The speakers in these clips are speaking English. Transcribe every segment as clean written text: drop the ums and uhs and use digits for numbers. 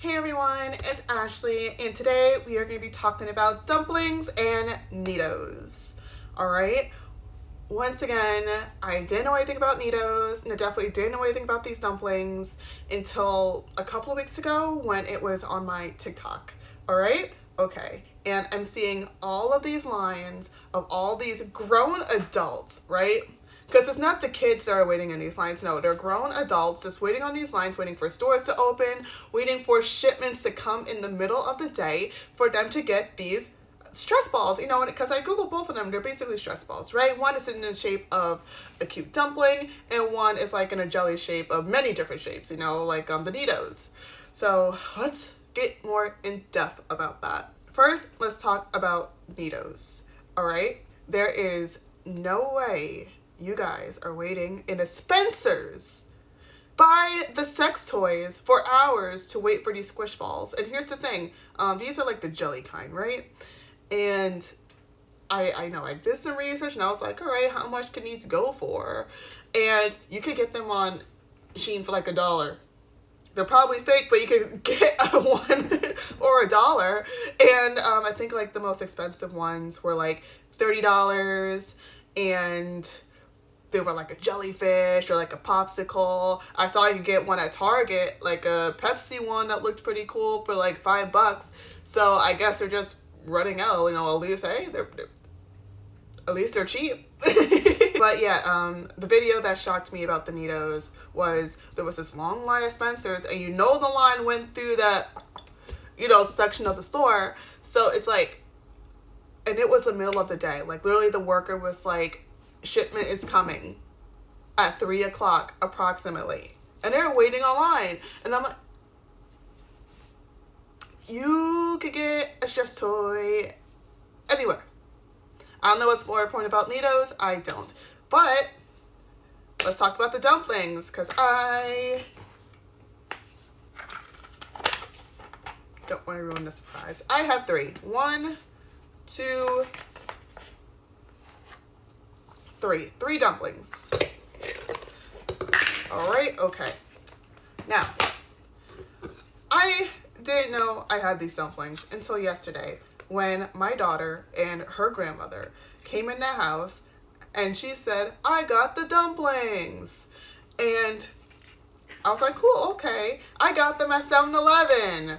Hey everyone, it's Ashley, and today we are going to be talking about dumplings and NeeDohs. Alright, once again, I didn't know anything about NeeDohs, and I definitely didn't know anything about these dumplings until a couple of weeks ago when it was on my TikTok. Alright? Okay. And I'm seeing all of these lines of all these grown adults, right? Because it's not the kids that are waiting in these lines. No, they're grown adults just waiting on these lines, waiting for stores to open, waiting for shipments to come in the middle of the day for them to get these stress balls. You know, because I Googled both of them. They're basically stress balls, right? One is in the shape of a cute dumpling, and one is like in a jelly shape of many different shapes, you know, like the NeeDohs. So let's get more in depth about that. First, let's talk about NeeDohs, all right? There is no way you guys are waiting in a Spencer's buy the sex toys for hours to wait for these squish balls. And here's the thing, these are like the jelly kind, right? And I know I did some research and I was like, all right, how much can these go for? And you could get them on Shein for like $1. They're probably fake, but you can get a $1 or $1. And I think like the most expensive ones were like $30, and they were like a jellyfish or like a popsicle. I saw you could get one at Target, like a Pepsi one that looked pretty cool for like $5. So I guess they're just running out. You know, at least they're cheap. But yeah, the video that shocked me about the NeeDohs was there was this long line at Spencer's, and you know the line went through that, you know, section of the store. So it's like, and it was the middle of the day. Like literally the worker was like, shipment is coming at 3 o'clock approximately. And they're waiting online. And I'm like, you could get a stress toy anywhere. I don't know what's more important about NeeDohs. I don't. But let's talk about the dumplings, because I don't want to ruin the surprise. I have 3. 1, 2, 3. 3 dumplings. Alright, okay. Now, I didn't know I had these dumplings until yesterday when my daughter and her grandmother came in the house and she said, I got the dumplings. And I was like, cool, okay. I got them at 7-Eleven.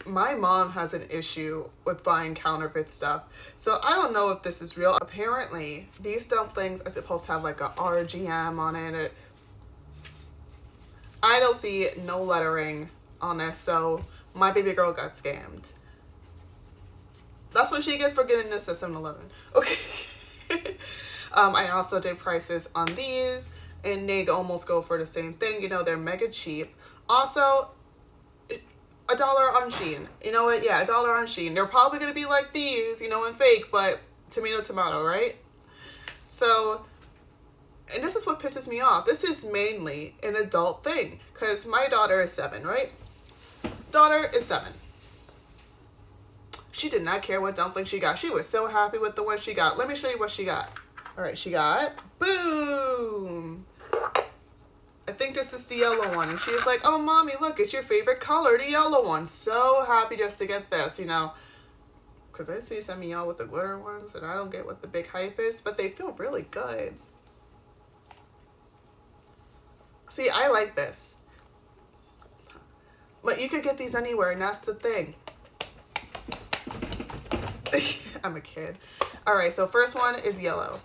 My mom has an issue with buying counterfeit stuff, so I don't know if this is real. Apparently, these dumplings are supposed to have like a RGM on it. I don't see no lettering on this, so my baby girl got scammed. That's what she gets for getting this at 7-Eleven. Okay. I also did prices on these, and they almost go for the same thing. You know, they're mega cheap. Also, $1 on Shein. You know what? Yeah, $1 on Shein. They're probably going to be like these, you know, and fake, but tomato, right? So, and this is what pisses me off. This is mainly an adult thing, because my daughter is 7, right? Daughter is 7. She did not care what dumpling she got. She was so happy with the one she got. Let me show you what she got. All right, she got, boom. I think this is the yellow one. And she was like, oh, mommy, look, it's your favorite color, the yellow one. So happy just to get this, you know. Because I see some of y'all with the glitter ones, and I don't get what the big hype is, but they feel really good. See, I like this. But you could get these anywhere, and that's the thing. I'm a kid. All right, so first one is yellow.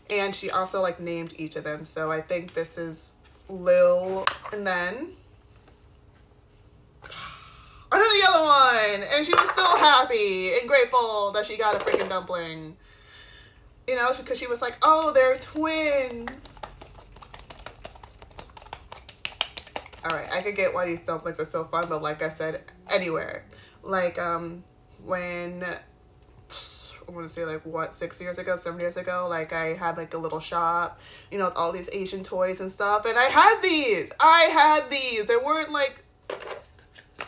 And she also, like, named each of them. So I think this is Lil, and then another yellow one. And she was still happy and grateful that she got a freaking dumpling. You know, because she was like, oh, they're twins. All right, I could get why these dumplings are so fun, but like I said, anywhere. Like, when, I want to say like, what, 6 years ago, 7 years ago, like I had like a little shop, you know, with all these Asian toys and stuff, and I had these. They weren't like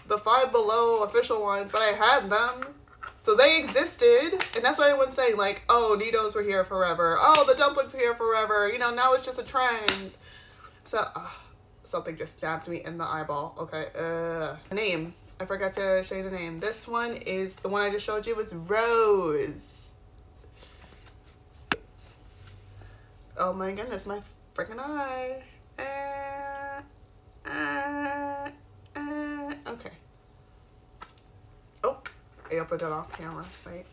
the Five Below official ones, but I had them. So they existed, and that's why everyone's saying like, oh, NeeDohs were here forever. Oh, the dumplings were here forever. You know, now it's just a trend. So something just stabbed me in the eyeball. Okay, name. I forgot to show you the name. This one is, the one I just showed you was Rose. Oh my goodness, my freaking eye. Okay. Oh, I opened it off camera. Wait.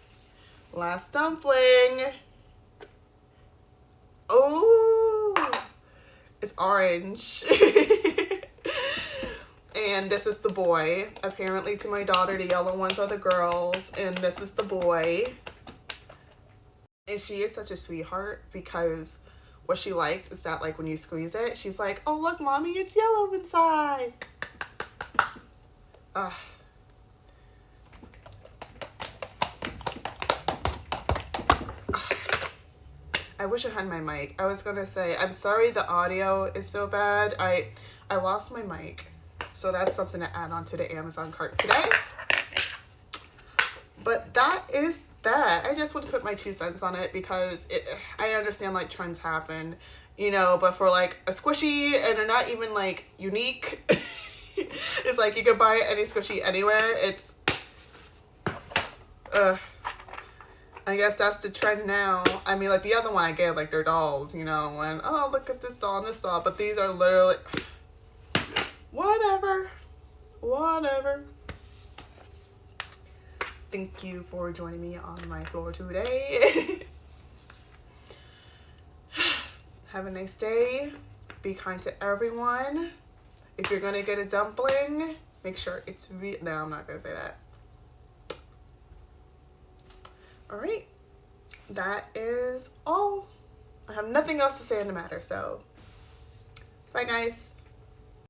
Last dumpling. Oh, it's orange. And this is the boy. Apparently to my daughter, the yellow ones are the girls, and this is the boy. And she is such a sweetheart because what she likes is that, like, when you squeeze it, she's like, oh, look, mommy, it's yellow inside. I wish I had my mic. I was gonna say, I'm sorry the audio is so bad. I lost my mic. So that's something to add on to the Amazon cart today. But that is that. I just want to put my 2 cents on it because I understand, like, trends happen, you know, but for, like, a squishy and they're not even, like, unique, it's like you can buy any squishy anywhere. It's, I guess that's the trend now. I mean, like, the other one I get, like, they're dolls, you know, and, oh, look at this doll and this doll. But these are literally, whatever. Thank you for joining me on my floor today. Have a nice day. Be kind to everyone. If you're going to get a dumpling, make sure it's no, I'm not going to say that. Alright, that is all. I have nothing else to say on the matter, so bye guys.